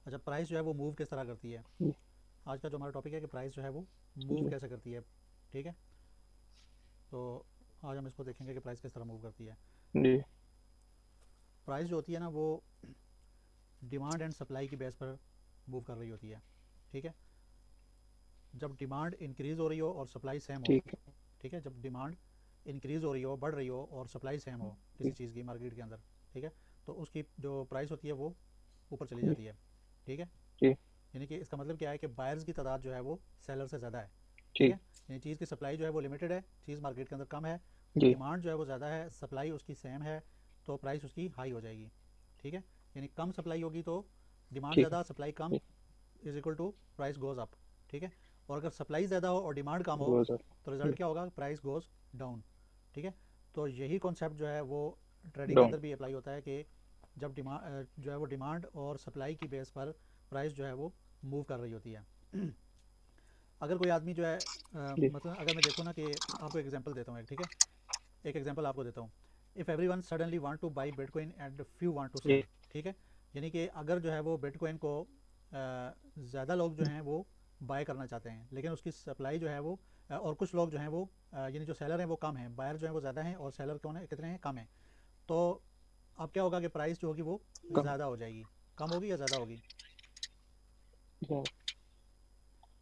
अच्छा, प्राइस जो है वो मूव किस तरह करती है। जी। आज का जो हमारा टॉपिक है कि प्राइस जो है वो मूव जी। कैसे करती है। ठीक है, तो आज हम इसको देखेंगे कि प्राइस किस तरह मूव करती है। जी। प्राइस जो होती है ना वो डिमांड एंड सप्लाई की बेस पर मूव कर रही होती है। ठीक है, जब डिमांड इंक्रीज़ हो रही हो और सप्लाई सेम हो। ठीक है। ठीक है, जब डिमांड इंक्रीज़ हो रही हो, बढ़ रही हो और सप्लाई सेम हो किसी जी। चीज़ की मार्केट के अंदर। ठीक है, तो उसकी जो प्राइस होती है वो ऊपर चली जी। जाती है। ठीक है, जी। यानी कि इसका मतलब क्या है कि बायर्स की तादाद जो है वो सेलर से ज़्यादा है। ठीक जी। है, यानी चीज़ की सप्लाई जो है वो लिमिटेड है, चीज़ मार्केट के अंदर कम है, जी। डिमांड जो है वो ज़्यादा है, सप्लाई उसकी सेम है, तो प्राइस उसकी हाई हो जाएगी। ठीक है, यानी कम सप्लाई होगी तो डिमांड ठीक है। ज़्यादा, सप्लाई कम, जी। Is equal to price goes up. ठीक है, और अगर सप्लाई ज़्यादा हो और डिमांड कम हो बहुत सर। तो जी। रिजल्ट क्या होगा, प्राइस गोज़ डाउन। ठीक है, तो यही कॉन्सेप्ट जो है वो ट्रेडिंग के डाउन। अंदर भी अप्लाई होता है कि जब डिमांड जो है वो डिमांड और सप्लाई की बेस पर प्राइस जो है वो मूव कर रही होती है। अगर कोई आदमी जो है जी। मतलब अगर मैं देखूँ ना कि आपको एग्जांपल देता हूँ एक। ठीक है, एक एग्जांपल आपको देता हूँ। If everyone suddenly want to buy bitcoin and few want to जी। सेल। ठीक है, यानी कि अगर जो है वो बिटकॉइन को ज़्यादा लोग जो हैं वो बाय करना चाहते हैं, लेकिन उसकी सप्लाई जो है वो और कुछ लोग जो हैं वो यानी जो सेलर हैं वो कम हैं, बायर जो है वो ज़्यादा हैं और सेलर कौन है, कितने हैं, कम हैं। तो अब क्या होगा कि प्राइस जो होगी वो कम। ज़्यादा हो जाएगी। कम होगी या ज़्यादा होगी? जी।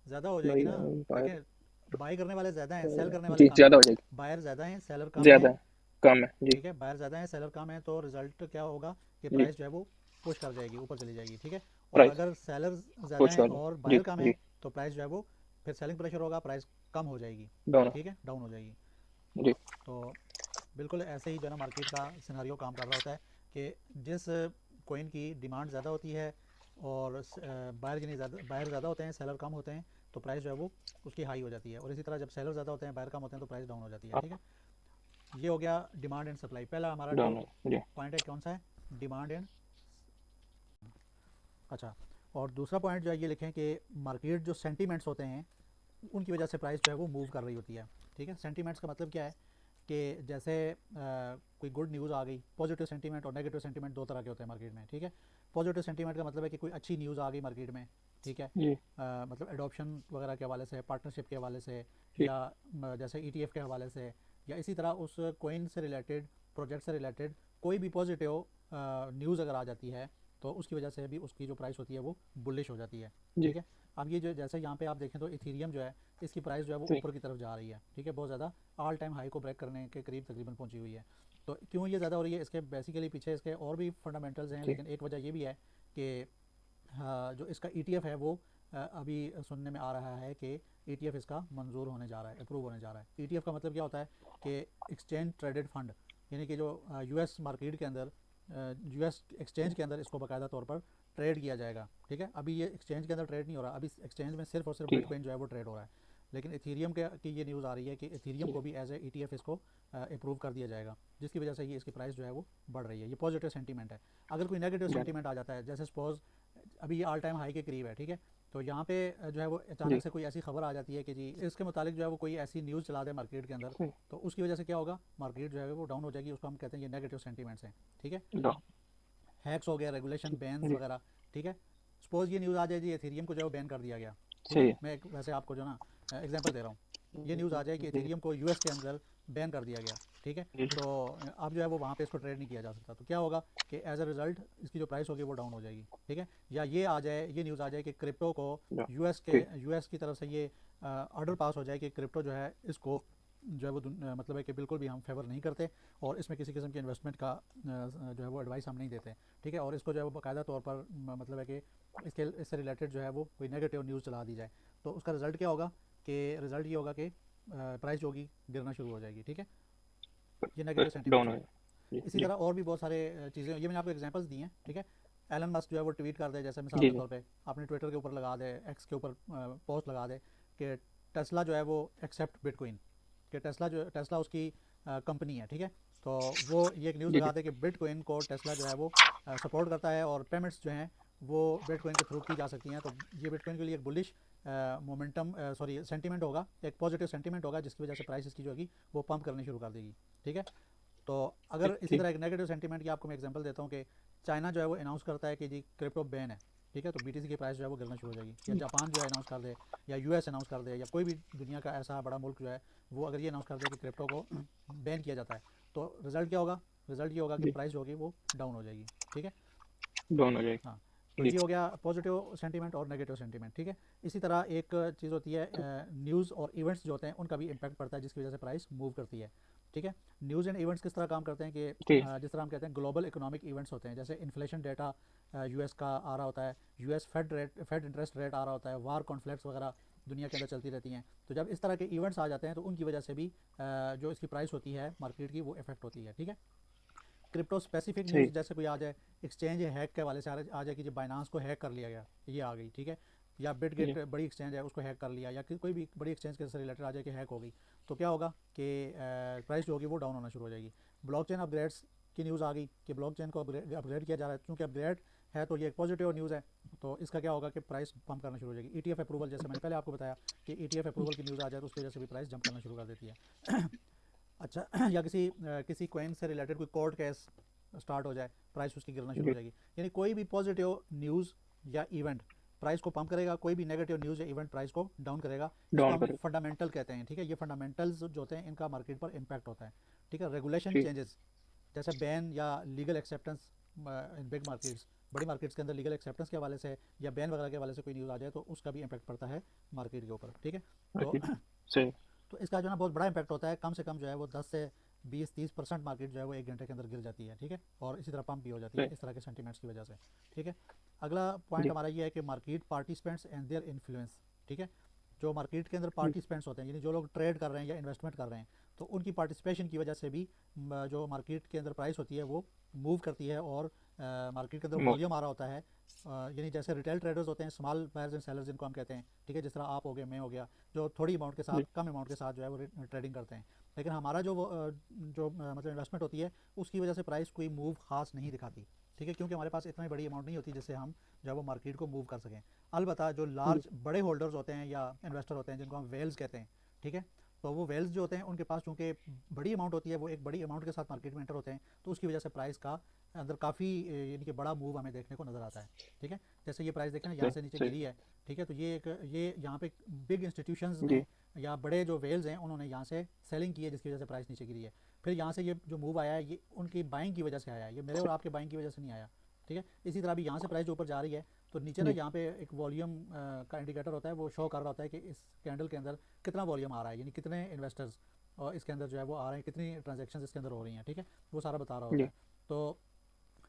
ज़्यादा हो जाएगी नहीं ना। बाहर। देखें, बाय करने वाले ज़्यादा हैं, सेल करने वाले जी, कम ज्यादा हैं। हो जाएगी। बायर ज़्यादा हैं, सेलर कम ज्यादा हैं। है। कम है जी। ठीक है, बायर ज़्यादा हैं, सेलर कम है, तो रिजल्ट क्या होगा कि जी। प्राइस जो है वो पुश कर जाएगी, ऊपर चली जाएगी। ठीक है, और प्राइस अगर सेलर ज़्यादा कुछ हैं वाले। और जी। बायर कम जी। है तो प्राइस जो है वो फिर सेलिंग प्रेशर होगा, प्राइस कम हो जाएगी। डाउन। ठीक है, डाउन हो जाएगी। जी। तो बिल्कुल ऐसे ही जो है ना मार्केट का सिनारियो काम कर रहा होता है कि जिस कोइन की डिमांड ज़्यादा होती है और बायर की ज़्यादा, बायर ज़्यादा होते हैं, सेलर कम होते हैं, तो प्राइस जो है वो उसकी हाई हो जाती है। और इसी तरह जब सेलर ज़्यादा होते हैं, बायर कम होते हैं, तो प्राइस डाउन हो जाती है। ठीक आप है, ये हो गया डिमांड एंड सप्लाई। पहला हमारा डाउन है जी। पॉइंट है, कौन सा है, डिमांड एंड। अच्छा, और दूसरा पॉइंट जो है ये लिखें कि मार्केट जो सेंटीमेंट्स होते हैं उनकी वजह से प्राइस जो है वो मूव कर रही होती है। ठीक है, सेंटीमेंट्स का मतलब क्या है कि जैसे कोई गुड न्यूज़ आ गई, पॉजिटिव सेंटीमेंट और नेगेटिव सेंटीमेंट दो तरह के होते हैं मार्केट में। ठीक है, पॉजिटिव सेंटीमेंट का मतलब है कि कोई अच्छी न्यूज़ आ गई मार्केट में। ठीक है, जी। मतलब एडॉप्शन वगैरह के हवाले से, पार्टनरशिप के हवाले से, जी। या जैसे ईटीएफ के हवाले से, या इसी तरह उस कोइन से रिलेटेड, प्रोजेक्ट से रिलेटेड कोई भी पॉजिटिव न्यूज़ अगर आ जाती है तो उसकी वजह से भी उसकी जो प्राइस होती है वो बुलिश हो जाती है। जी। ठीक है, अब ये जो जैसे यहाँ पे आप देखें तो इथीरियम जो है इसकी प्राइस जो है वो जी। ऊपर की तरफ जा रही है। ठीक है, बहुत ज़्यादा ऑल टाइम हाई को ब्रेक करने के करीब तकरीबन पहुंची हुई है। तो क्यों ये ज़्यादा हो रही है, इसके बेसिकली पीछे इसके और भी फंडामेंटल्स हैं, जी। लेकिन एक वजह ये भी है कि जो इसका ईटीएफ है वो अभी सुनने में आ रहा है कि ईटीएफ इसका मंजूर होने जा रहा है, अप्रूव होने जा रहा है। ईटीएफ का मतलब क्या होता है कि एक्सचेंज ट्रेडेड फंड, यानी कि जो यूएस मार्केट के अंदर, यूएस एक्सचेंज के अंदर इसको बाकायदा तौर पर ट्रेड किया जाएगा। ठीक है, अभी ये एक्सचेंज के अंदर ट्रेड नहीं हो रहा, अभी एक्सचेंज में सिर्फ और सिर्फ ठीक है। बिटकॉइन जो है वो ट्रेड हो रहा है। लेकिन इथीरियम के की ये न्यूज़ आ रही है कि इथीरियम जी। को भी एज ए ईटीएफ इसको अप्रूव कर दिया जाएगा, जिसकी वजह से ये इसकी प्राइस जो है वो बढ़ रही है। ये पॉजिटिव सेंटीमेंट है। अगर कोई नेगेटिव डन। सेंटीमेंट आ जाता है, जैसे सपोज अभी ये ऑल टाइम हाई के करीब है। ठीक है, तो यहाँ पे जो है वो जी। अचानक से कोई ऐसी खबर आ जाती है कि जी इसके मुतालिक जो है वो कोई ऐसी न्यूज़ चला दे मार्केट के अंदर, जी। तो उसकी वजह से क्या होगा, मार्केट जो है वो डाउन हो जाएगी। उसको हम कहते हैं ये नेगेटिव सेंटीमेंट्स हैं। ठीक है, डाउन। हैक्स हो गया, रेगुलेशन, बैन्स जी। वगैरह। ठीक है, सपोज ये न्यूज़ आ जाए जी एथेरियम को जो है वो बैन कर दिया गया। ठीक सही है, है। मैं एक वैसे आपको जो ना एग्जांपल दे रहा हूँ। ये न्यूज़ आ जाए कि जी। एथेरियम को यूएस के अंदर बैन कर दिया गया। ठीक है, जी। तो अब जो है वो वहाँ पे इसको ट्रेड नहीं किया जा सकता, तो क्या होगा कि एज अ रिजल्ट इसकी जो प्राइस होगी वो डाउन हो जाएगी। ठीक है, या ये आ जाए, ये न्यूज़ आ जाए कि क्रिप्टो को डाउन। ठीक। यूएस की तरफ से ये ऑर्डर पास हो जाए कि क्रिप्टो जो है इसको जो है वो मतलब है कि बिल्कुल भी हम फेवर नहीं करते और इसमें किसी किस्म की इन्वेस्टमेंट का जो है वो एडवाइस हम नहीं देते। ठीक है, और इसको जो है वो बाकायदा तौर पर मतलब है कि इससे रिलेटेड जो है वो कोई नेगेटिव न्यूज़ चला दी जाए, तो उसका रिजल्ट क्या होगा कि रिजल्ट ये होगा कि प्राइस जो होगी गिरना शुरू हो जाएगी। ठीक है, ये नेगेटिव डाउन सेंटीमेंट्स हो हैं। जाएगा। जी। इसी जी। तरह और भी बहुत सारे चीज़ें, ये मैंने आपको एग्जांपल्स दिए हैं। ठीक है, एलन मस्क जो है वो ट्वीट कर दे, जैसे मिसाल जी। के जी। तौर पे आपने ट्विटर के ऊपर लगा दे, एक्स के ऊपर पोस्ट लगा दे कि टेस्ला जो है वो एक्सेप्ट बिटकॉइन, कि टेस्ला उसकी कंपनी है। ठीक है, तो वो ये एक न्यूज़ जी। जी। लगा दे कि बिटकॉइन को टेस्ला जो है वो सपोर्ट करता है और पेमेंट्स जो हैं वो बिटकॉइन के थ्रू की जा सकती हैं। तो ये बिटकॉइन के लिए एक बुलिश मोमेंटम, सॉरी सेंटीमेंट होगा, एक पॉजिटिव सेंटीमेंट होगा, जिसकी वजह से प्राइस इसकी जो होगी वो पंप करनी शुरू कर देगी। ठीक है, तो ठीक। अगर इसी ठीक। तरह एक नेगेटिव सेंटीमेंट की आपको मैं एग्जांपल देता हूँ कि चाइना जो है वो अनाउंस करता है कि जी क्रिप्टो बैन है। ठीक है, तो BTC की प्राइस जो है वो गिरना शुरू हो जाएगी। या जापान जो है अनाउंस कर दे, या US अनाउंस कर दे, या कोई भी दुनिया का ऐसा बड़ा मुल्क जो है वो अगर ये अनाउंस कर दे कि क्रिप्टो को बैन किया जाता है, तो रिजल्ट क्या होगा? रिजल्ट ये होगा कि जी, प्राइस जो होगी वो डाउन हो जाएगी। ठीक है, डाउन हो जाएगी। हाँ। तो जी, ये हो गया पॉजिटिव सेंटीमेंट और नेगेटिव सेंटीमेंट। ठीक है, इसी तरह एक चीज़ होती है, तो न्यूज़ और इवेंट्स जो होते हैं उनका भी इम्पैक्ट पड़ता है, जिसकी वजह से प्राइस मूव करती है। ठीक है, न्यूज़ एंड इवेंट्स किस तरह काम करते हैं कि जी, जिस तरह हम कहते हैं ग्लोबल इकोनॉमिक इवेंट्स होते हैं, जैसे इन्फ्लेशन डेटा US का आ रहा होता है, US फेड इंटरेस्ट रेट आ रहा होता है, वार कॉन्फ्लिक्ट्स वगैरह दुनिया के अंदर चलती रहती हैं। तो जब इस तरह के इवेंट्स आ जाते हैं तो उनकी वजह से भी जो इसकी प्राइस होती है मार्केट की वो इफेक्ट होती है। ठीक है, क्रिप्टो स्पेसिफिक न्यूज़ सही, जैसे कोई आ जाए, एक्सचेंज हैक के वाले से आ जाए कि जो बाइनांस को हैक कर लिया गया, ये आ गई। ठीक है, या बिटगेट जी, बड़ी एक्सचेंज है उसको हैक कर लिया, या कोई भी बड़ी एक्सचेंज के से रिलेटेड आ जाए कि हैक हो गई, तो क्या होगा कि प्राइस जो होगी वो डाउन होना शुरू हो जाएगी। ब्लॉकचेन अपग्रेड्स की न्यूज़ आ गई कि ब्लॉकचेन को अपग्रेड किया जा रहा है, क्योंकि अपग्रेड है तो ये एक पॉजिटिव न्यूज़ है। तो इसका क्या होगा कि प्राइस पम्प करना शुरू हो जाएगी। ETF अप्रूवल, जैसे मैंने पहले आपको बताया कि ETF अप्रूवल की न्यूज़ आ जाए तो उसकी वजह से भी प्राइस जंप करना शुरू कर देती है। अच्छा, या किसी कॉइन से रिलेटेड कोई कोर्ट केस स्टार्ट हो जाए, प्राइस उसकी गिरना शुरू हो जी, जाएगी। यानी कोई भी पॉजिटिव न्यूज़ या इवेंट प्राइस को पंप करेगा, कोई भी नेगेटिव न्यूज़ या इवेंट प्राइस को डाउन करेगा। इसको डाउन हम करें। फंडामेंटल कहते हैं। ठीक है, ये फंडामेंटल्स जो होते हैं इनका मार्केट पर इम्पैक्ट होता है। ठीक है, रेगुलेशन जी, चेंजेस जैसे बैन या legal acceptance in big markets, बड़ी मार्केट्स के अंदर लीगल एक्सेप्टेंस के हवाले से या बैन वगैरह के हवाले से कोई न्यूज़ आ जाए तो उसका भी इम्पैक्ट पड़ता है मार्केट के ऊपर। ठीक है, तो ओके, सही, तो इसका जो है ना बहुत बड़ा इम्पैक्ट होता है। कम से कम जो है वो 10 से 20-30% मार्केट जो है वो 1 घंटे के अंदर गिर जाती है। ठीक है, और इसी तरह पंप भी हो जाती है सही, इस तरह के सेंटीमेंट्स की वजह से। ठीक है, अगला पॉइंट जी, हमारा ये है कि market participants and their influence. ठीक है, जो मार्केट के अंदर जी, पार्टिसिपेंट्स होते हैं, यानी जो लोग ट्रेड कर रहे हैं या इन्वेस्टमेंट कर रहे हैं, तो उनकी पार्टिसिपेशन की वजह से भी जो मार्केट के अंदर प्राइस होती है वो मूव करती है, और मार्केट के अंदर मो वॉल्यूम आ रहा होता है। यानी जैसे रिटेल ट्रेडर्स होते हैं, स्मॉल बायर्स एंड सेलर्स जिनको हम कहते हैं। ठीक है, जिस तरह आप हो गए, मैं हो गया, जो थोड़ी अमाउंट के साथ, जी, कम अमाउंट के साथ जो है वो ट्रेडिंग करते हैं। लेकिन हमारा मतलब इन्वेस्टमेंट होती है, उसकी वजह से प्राइस कोई मूव खास नहीं दिखाती। ठीक है, क्योंकि हमारे पास इतनी बड़ी अमाउंट नहीं होती जिससे हम जो है वो मार्केट को मूव कर सकें। अलबत्ता जो जी, लार्ज बड़े होल्डर्स होते हैं या इन्वेस्टर होते हैं जिनको हम वेल्स कहते हैं। ठीक है, तो वो वेल्स जो होते हैं उनके पास चूंकि बड़ी अमाउंट होती है, वो एक बड़ी अमाउंट के साथ मार्केट में एंटर होते हैं, तो उसकी वजह से प्राइस का अंदर काफ़ी यानी कि बड़ा मूव हमें देखने को नज़र आता है। ठीक है, जैसे ये प्राइस देखें ना, यहाँ सही, से नीचे सही, गिरी है। ठीक है, तो ये यहाँ पे बिग इंस्टीट्यूशंस जी, ने या बड़े जो वेल्स हैं उन्होंने यहाँ से सेलिंग की है, जिसकी वजह से प्राइस नीचे गिरी है। फिर यहाँ से ये जो मूव आया है ये उनकी बाइंग की वजह से आया है, ये मेरे और आपके बाइंग की वजह से नहीं आया। ठीक है, इसी तरह भी यहाँ से प्राइस जो ऊपर जा रही है, तो नीचे ना जी, यहाँ पे एक वॉल्यूम का इंडिकेटर होता है, वो शो कर रहा होता है कि इस कैंडल के अंदर कितना वॉल्यूम आ रहा है, यानी कितने इन्वेस्टर्स और इसके अंदर जो है वो आ रहे हैं, कितनी ट्रांजेक्शन इसके अंदर हो रही हैं। ठीक है, वो सारा बता रहा होता जी, है। तो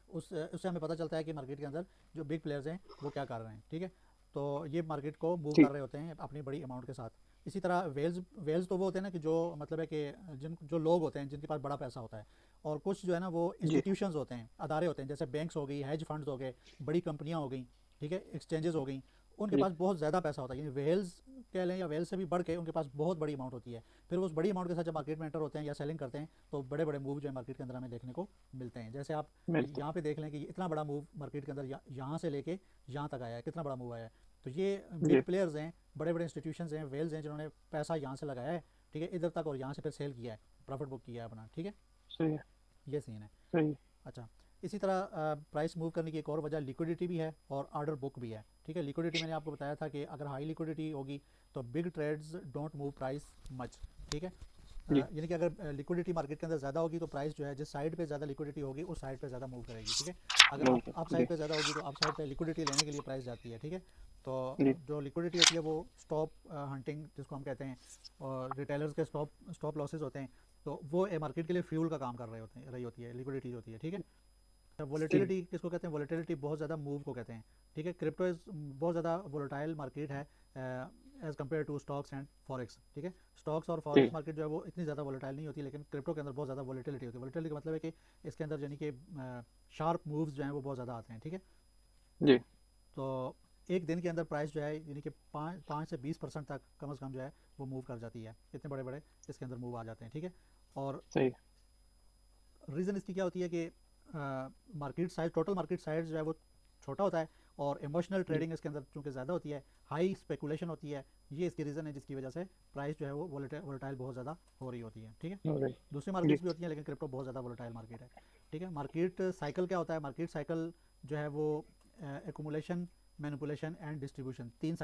उससे हमें पता चलता है कि मार्केट के अंदर जो बिग प्लेयर्स हैं वो क्या कर रहे हैं। ठीक है, तो ये मार्केट को मूव कर जी, रहे होते हैं अपनी बड़ी अमाउंट के साथ। इसी तरह वेल्स वेल्स तो वो होते हैं ना कि जो मतलब है कि जो लोग होते हैं जिनके पास बड़ा पैसा होता है, और कुछ जो है ना वो जी, इंस्टीट्यूशंस होते हैं, अदारे होते हैं, जैसे बैंक्स हो गई, हेज फंड्स हो गए, बड़ी कंपनियां हो गई। ठीक है, एक्सचेंजेस हो गई, उनके जी, पास बहुत ज़्यादा पैसा होता है, यानी वेल्स कह लें या वेल्स से भी बढ़ के उनके पास बहुत बड़ी अमाउंट होती है। फिर उस बड़ी अमाउंट के साथ जब मार्केट में एंटर होते हैं या सेलिंग करते हैं, तो बड़े बड़े मूव जो है मार्केट के अंदर हमें देखने को मिलते हैं। जैसे आप मिलते, यहाँ पे देख लें कि इतना बड़ा मूव मार्केट के अंदर यहाँ से लेके यहाँ तक आया है, कितना बड़ा मूव आया है। तो ये बिग जी, प्लेयर्स हैं, बड़े बड़े इंस्टीट्यूशंस हैं, वेल्स हैं, जिन्होंने पैसा यहाँ से लगाया है। ठीक है, इधर तक, और यहाँ से फिर सेल किया है, प्रॉफिट बुक किया है अपना। ठीक है, सही है, ये सीन है। सही, अच्छा, इसी तरह प्राइस मूव करने की एक और वजह लिक्विडिटी भी है और ऑर्डर बुक भी है। ठीक है, लिक्विडिटी मैंने आपको बताया था कि अगर हाई लिक्विडिटी होगी तो big trades don't move price much. ठीक है, जी, यानी कि अगर लिक्विडिटी मार्केट के अंदर ज़्यादा होगी तो प्राइस जो है जिस साइड पे ज़्यादा लिक्विडिटी होगी उस साइड पे ज़्यादा मूव करेगी। ठीक है, अगर अप जी, साइड पे ज़्यादा होगी तो अप साइड पे लिक्विडिटी लेने के लिए प्राइस जाती है। ठीक है, तो जी, जो लिक्विडिटी होती है वो स्टॉप हंटिंग जिसको हम कहते हैं, और रिटेलर्स के स्टॉप स्टॉप लॉसेज होते हैं, तो वो मार्केट के लिए फ्यूल का काम कर रहे होते हैं, रही होती है लिक्विडिटी होती है। ठीक है, जी, वोलेटिलिटी किसको कहते हैं? वोलेटिलिटी बहुत ज़्यादा मूव को कहते हैं। ठीक है, क्रिप्टो इज़ बहुत ज़्यादा वोलेटाइल मार्केट है as compare to stocks and forex. ठीक है, स्टॉक्स और जी, फॉरेक्स मार्केट जो है वो इतनी ज़्यादा वोलेटाइल नहीं होती, लेकिन क्रिप्टो के अंदर बहुत ज़्यादा वोलेटिलिटी होती है। वोलेटिलिटी का मतलब है कि इसके अंदर यानी कि शार्प मूव्स जो हैं वो बहुत ज़्यादा आते हैं। ठीक है, जी, तो एक दिन के अंदर प्राइस जो है यानी कि 5 से 20% तक कम से कम जो है वो मूव कर जाती है, इतने बड़े बड़े इसके अंदर मूव आ जाते हैं। ठीक है, और सही, रीज़न इसकी क्या होती है कि market size, total market size जो है वो छोटा होता है, और इमोशनल जी, ट्रेडिंग इसके अंदर चूंकि ज़्यादा होती है, हाई स्पेकुलेशन होती है। ये इसकी रीज़न है जिसकी वजह से प्राइस जो है वो वोलेटाइल बहुत ज़्यादा हो रही होती है। ठीक है, हो रही, दूसरी जी, मार्केट्स भी होती हैं लेकिन क्रिप्टो बहुत ज़्यादा वोलेटाइल मार्केट है। ठीक है, मार्केट साइकिल क्या होता है? मार्केट साइकिल जो है वो एक्यूमुलेशन, मैनिपुलेशन एंड डिस्ट्रीब्यूशन, तीन